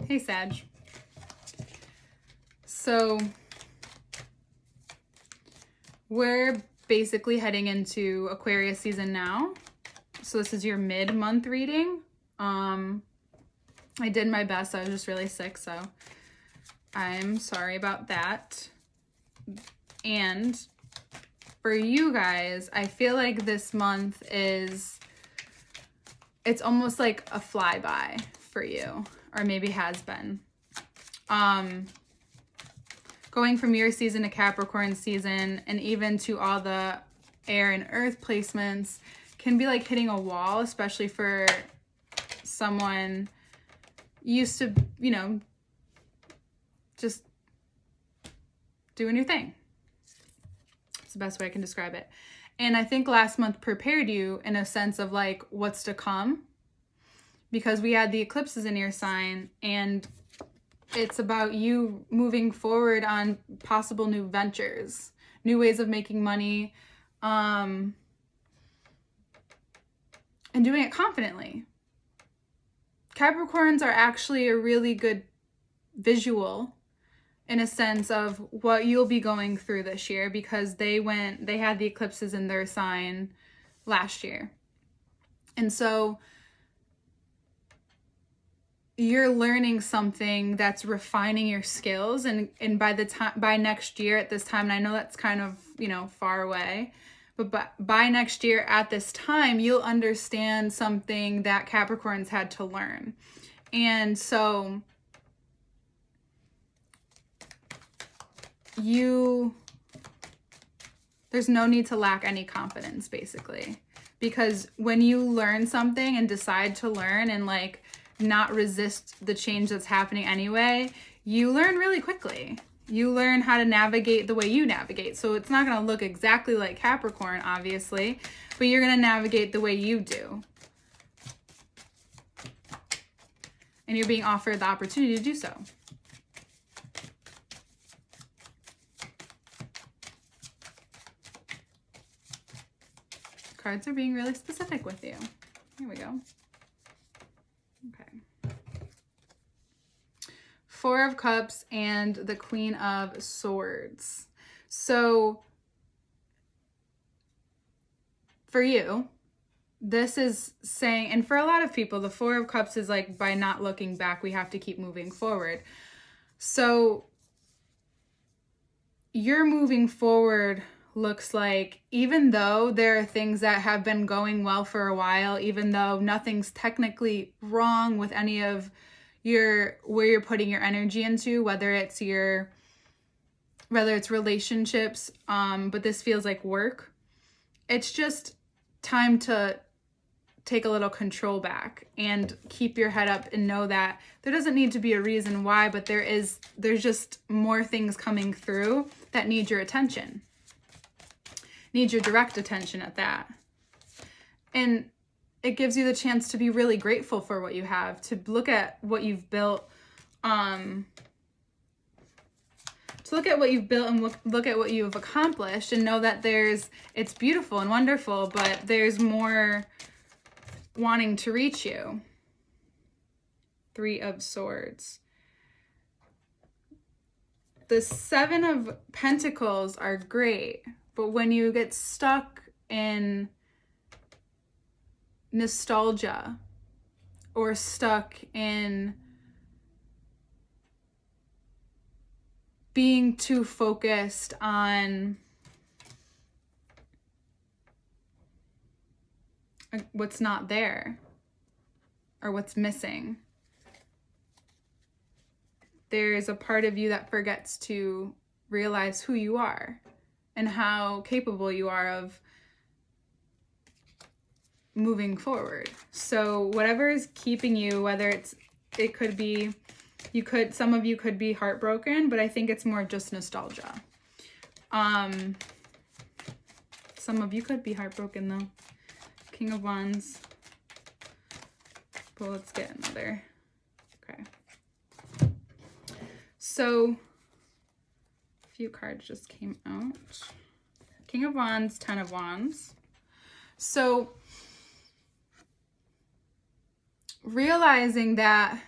Hey, Sag. So we're basically heading into Aquarius season now. So this is your mid-month reading. I did my best. I was just really sick, so I'm sorry about that. And for you guys, I feel like this month it's almost like a flyby for you, or maybe has been. Going from your season to Capricorn season, and even to all the air and earth placements, can be like hitting a wall, especially for someone used to, just doing your thing. It's the best way I can describe it. And I think last month prepared you in a sense of like what's to come, because we had the eclipses in your sign, and it's about you moving forward on possible new ventures, new ways of making money, and doing it confidently. Capricorns are actually a really good visual in a sense of what you'll be going through this year, because they had the eclipses in their sign last year. And so you're learning something that's refining your skills, and by next year at this time, and I know that's kind of, far away, but by next year at this time, you'll understand something that Capricorns had to learn. And so there's no need to lack any confidence, basically, because when you learn something and decide to learn and like not resist the change that's happening anyway, you learn really quickly. You learn how to navigate the way you navigate. So it's not going to look exactly like Capricorn, obviously, but you're going to navigate the way you do. And you're being offered the opportunity to do so. Cards are being really specific with you. Here we go. Okay. Four of Cups and the Queen of Swords. So for you, this is saying, and for a lot of people, the Four of Cups is like, by not looking back, we have to keep moving forward. So you're moving forward looks like, even though there are things that have been going well for a while, even though nothing's technically wrong with any of where you're putting your energy into, whether it's relationships, but this feels like work. It's just time to take a little control back and keep your head up and know that there doesn't need to be a reason why, but there's just more things coming through that need your attention. Need your direct attention at that. And it gives you the chance to be really grateful for what you have, to look at what you've built, and look at what you've accomplished, and know that it's beautiful and wonderful, but there's more wanting to reach you. Three of Swords. The Seven of Pentacles are great, but when you get stuck in nostalgia or stuck in being too focused on what's not there or what's missing, there's a part of you that forgets to realize who you are and how capable you are of moving forward. So whatever is keeping you, some of you could be heartbroken, but I think it's more just nostalgia. Some of you could be heartbroken though. King of Wands. But let's get another. Okay. So a few cards just came out. King of Wands, Ten of Wands. So realizing that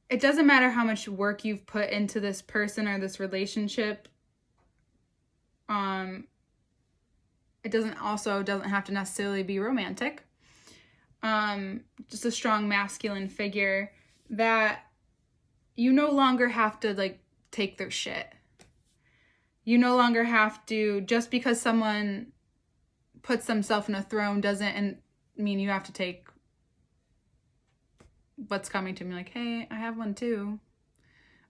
it doesn't matter how much work you've put into this person or this relationship. It doesn't have to necessarily be romantic. Just a strong masculine figure that you no longer have to like take their shit. You no longer have to, just because someone puts themselves in a throne doesn't mean you have to take what's coming to me like, hey, I have one too.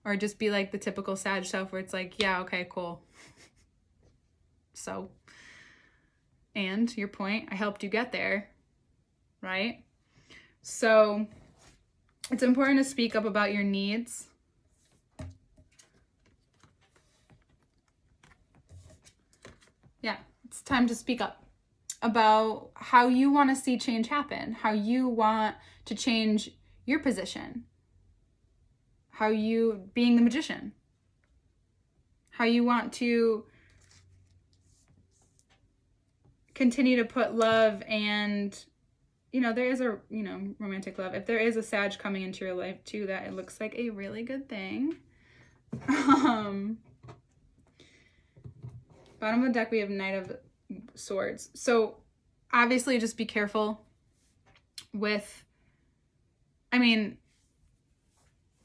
Or just be like the typical Sag self where it's like, yeah, okay, cool. So, and your point, I helped you get there, right? So it's important to speak up about your needs. Yeah, it's time to speak up about how you want to see change happen, how you want to change your position, how you, being the magician, how you want to continue to put love and, there is a, romantic love. If there is a Sag coming into your life too, that it looks like a really good thing. Bottom of the deck, we have Knight of Swords. So obviously just be careful with,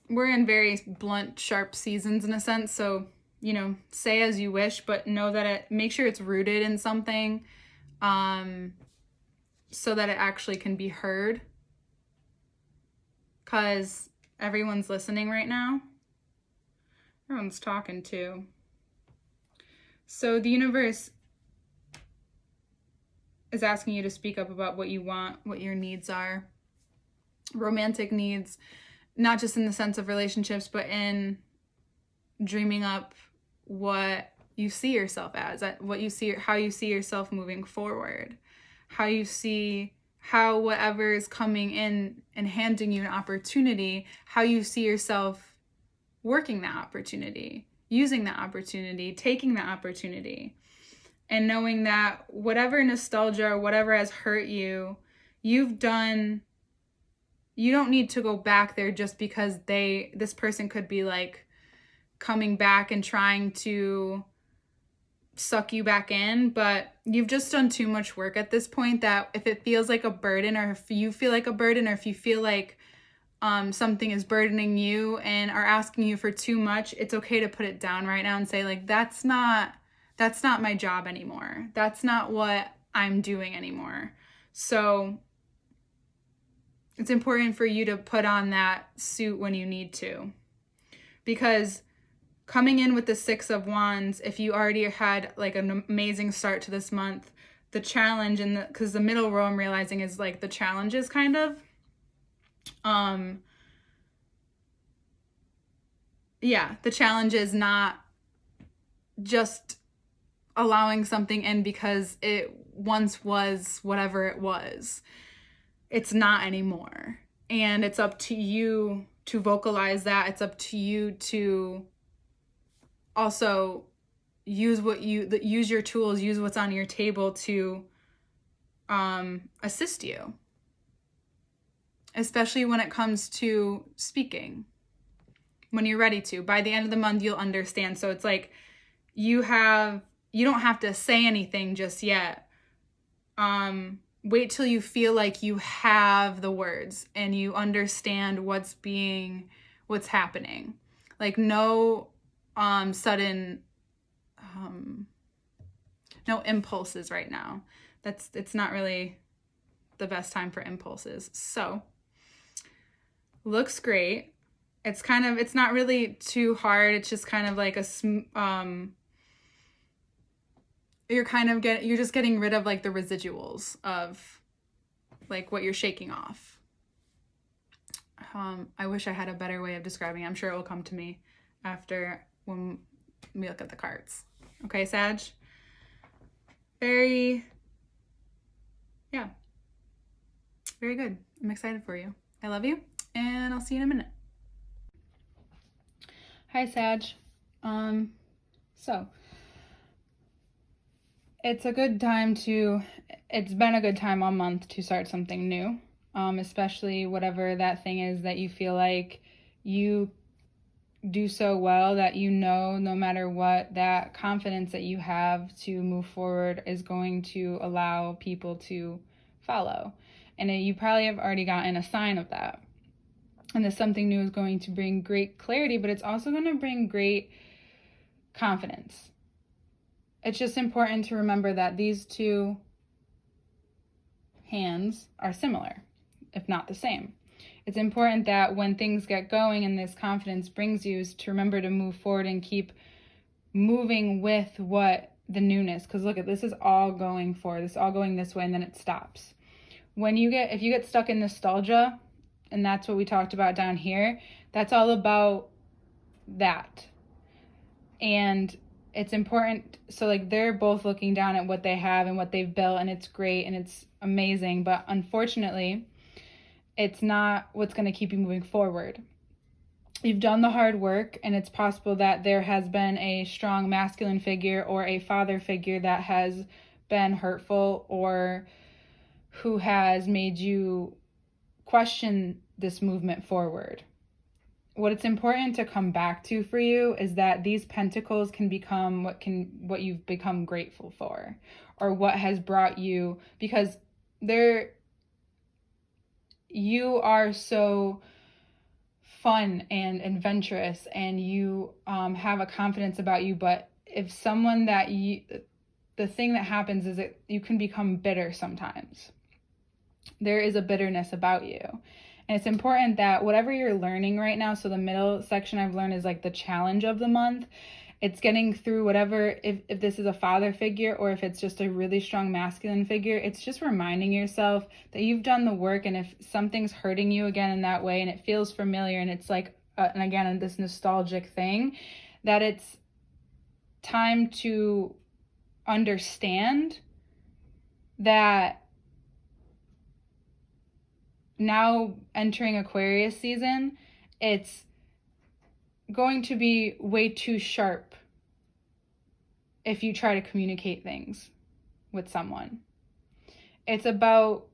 we're in very blunt, sharp seasons in a sense. So, say as you wish, but know that make sure it's rooted in something, so that it actually can be heard. 'Cause everyone's listening right now. Everyone's talking too. So the universe is asking you to speak up about what you want, what your needs are. Romantic needs, not just in the sense of relationships, but in dreaming up what you see yourself as, how you see yourself moving forward, how whatever is coming in and handing you an opportunity, how you see yourself working that opportunity, using that opportunity, taking that opportunity, and knowing that whatever nostalgia or whatever has hurt you, you've done. You don't need to go back there just because this person could be like coming back and trying to suck you back in, but you've just done too much work at this point that if it feels like a burden, or if you feel like a burden, or if you feel like something is burdening you and are asking you for too much, it's okay to put it down right now and say like, that's not my job anymore. That's not what I'm doing anymore. So it's important for you to put on that suit when you need to. Because coming in with the Six of Wands, if you already had like an amazing start to this month, the challenge, and because the middle row I'm realizing is like the challenges kind of. The challenge is not just allowing something in because it once was whatever it was. It's not anymore. And it's up to you to vocalize that. It's up to you to also use your tools, use what's on your table to assist you. Especially when it comes to speaking. When you're ready to. By the end of the month, you'll understand. So it's like you don't have to say anything just yet. Wait till you feel like you have the words and you understand what's happening. Like no sudden no impulses right now. It's not really the best time for impulses. So looks great. It's not really too hard. It's just kind of like you're just getting rid of like the residuals of like what you're shaking off. I wish I had a better way of describing it. I'm sure it will come to me after when we look at the cards. Okay, Sag? Very good. I'm excited for you. I love you, and I'll see you in a minute. Hi, Sag. So it's been a good time all month to start something new, especially whatever that thing is that you feel like you do so well that no matter what, that confidence that you have to move forward is going to allow people to follow. And you probably have already gotten a sign of that. And this something new is going to bring great clarity, but it's also going to bring great confidence. It's just important to remember that these two hands are similar, if not the same. It's important that when things get going and this confidence brings you, is to remember to move forward and keep moving with what the newness, because look at this, is all going forward. This is all going this way, and then it stops. If you get stuck in nostalgia, and that's what we talked about down here, that's all about that. And it's important. So like they're both looking down at what they have and what they've built, and it's great and it's amazing. But unfortunately, it's not what's going to keep you moving forward. You've done the hard work, and it's possible that there has been a strong masculine figure or a father figure that has been hurtful or who has made you question this movement forward. What it's important to come back to for you is that these pentacles can become what you've become grateful for, or what has brought you, because you are so fun and adventurous, and you have a confidence about you. But if someone the thing that happens is that you can become bitter sometimes. There is a bitterness about you. And it's important that whatever you're learning right now, so the middle section I've learned is like the challenge of the month. It's getting through whatever, if this is a father figure or if it's just a really strong masculine figure, it's just reminding yourself that you've done the work. And if something's hurting you again in that way and it feels familiar and it's like, and again, this nostalgic thing, that it's time to understand that now entering Aquarius season, it's going to be way too sharp if you try to communicate things with someone. It's about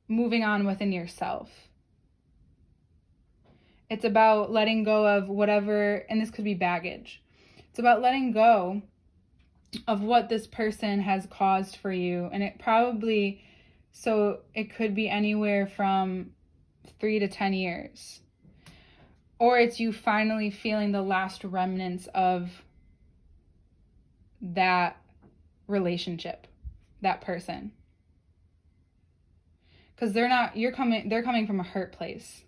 moving on within yourself. It's about letting go of whatever, and this could be baggage. It's about letting go of what this person has caused for you. And it could be anywhere from 3 to 10 years. Or it's you finally feeling the last remnants of that relationship, that person. Because they're coming from a hurt place.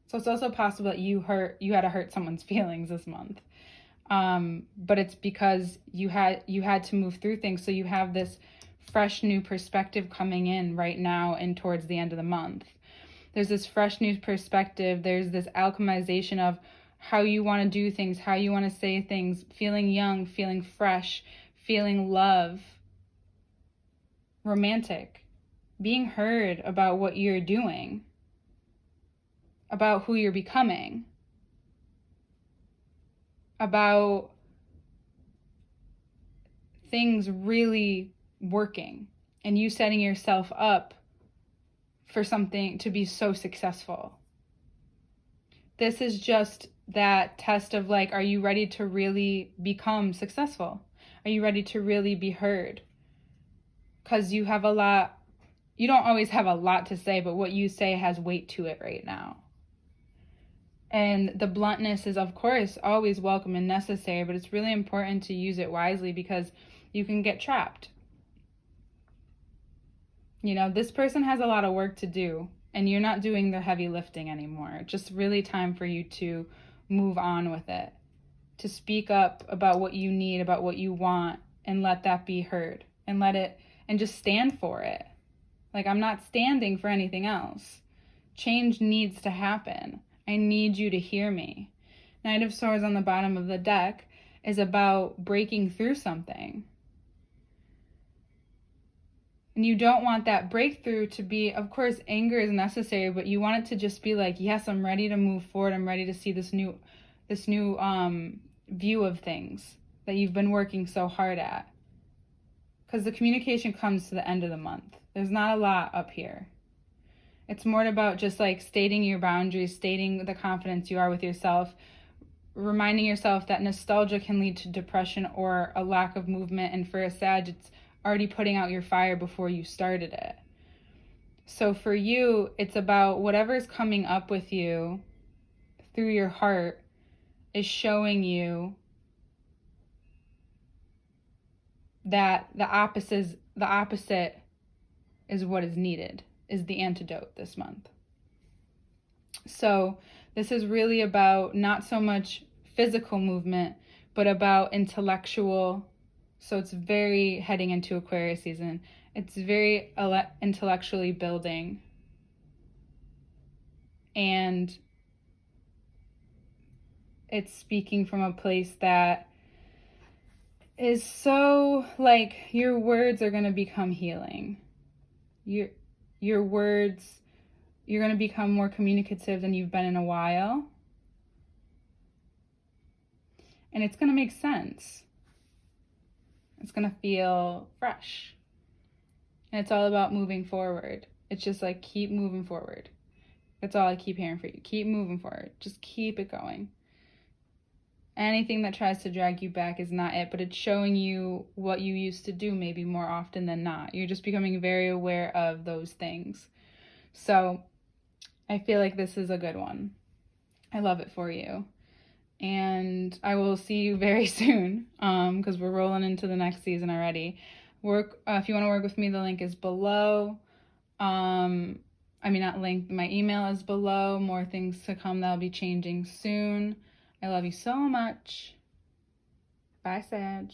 So it's also possible that you had to hurt someone's feelings this month. But it's because you had to move through things. So you have this fresh new perspective coming in right now and towards the end of the month. There's this fresh new perspective. There's this alchemization of how you want to do things, how you want to say things, feeling young, feeling fresh, feeling love, romantic, being heard about what you're doing, about who you're becoming, about things really working, and you setting yourself up for something to be so successful. This is just that test of like, are you ready to really become successful? Are you ready to really be heard? Because you don't always have a lot to say, but what you say has weight to it right now. And the bluntness is, of course, always welcome and necessary, but it's really important to use it wisely because you can get trapped. This person has a lot of work to do, and you're not doing the heavy lifting anymore. It's just really time for you to move on with it, to speak up about what you need, about what you want, and let that be heard, and just stand for it. Like, I'm not standing for anything else. Change needs to happen. I need you to hear me. Knight of Swords on the bottom of the deck is about breaking through something. And you don't want that breakthrough to be, of course, anger is necessary, but you want it to just be like, yes, I'm ready to move forward. I'm ready to see this new view of things that you've been working so hard at. Because the communication comes to the end of the month. There's not a lot up here. It's more about just like stating your boundaries, stating the confidence you are with yourself, reminding yourself that nostalgia can lead to depression or a lack of movement. And for a Sag, it's already putting out your fire before you started it. So for you, it's about whatever's coming up with you through your heart is showing you that the opposite is what is needed, is the antidote this month. So this is really about not so much physical movement, but about intellectual. So it's very heading into Aquarius season. It's very intellectually building. And it's speaking from a place that is so like your words are going to become healing. Your words, you're going to become more communicative than you've been in a while. And it's going to make sense. It's going to feel fresh. And it's all about moving forward. It's just like, keep moving forward. That's all I keep hearing for you. Keep moving forward. Just keep it going. Anything that tries to drag you back is not it, but it's showing you what you used to do maybe more often than not. You're just becoming very aware of those things. So I feel like this is a good one. I love it for you. And I will see you very soon because we're rolling into the next season already. If you want to work with me, the link is below. Not link, my email is below. More things to come that'll be changing soon. I love you so much. Bye, Sag.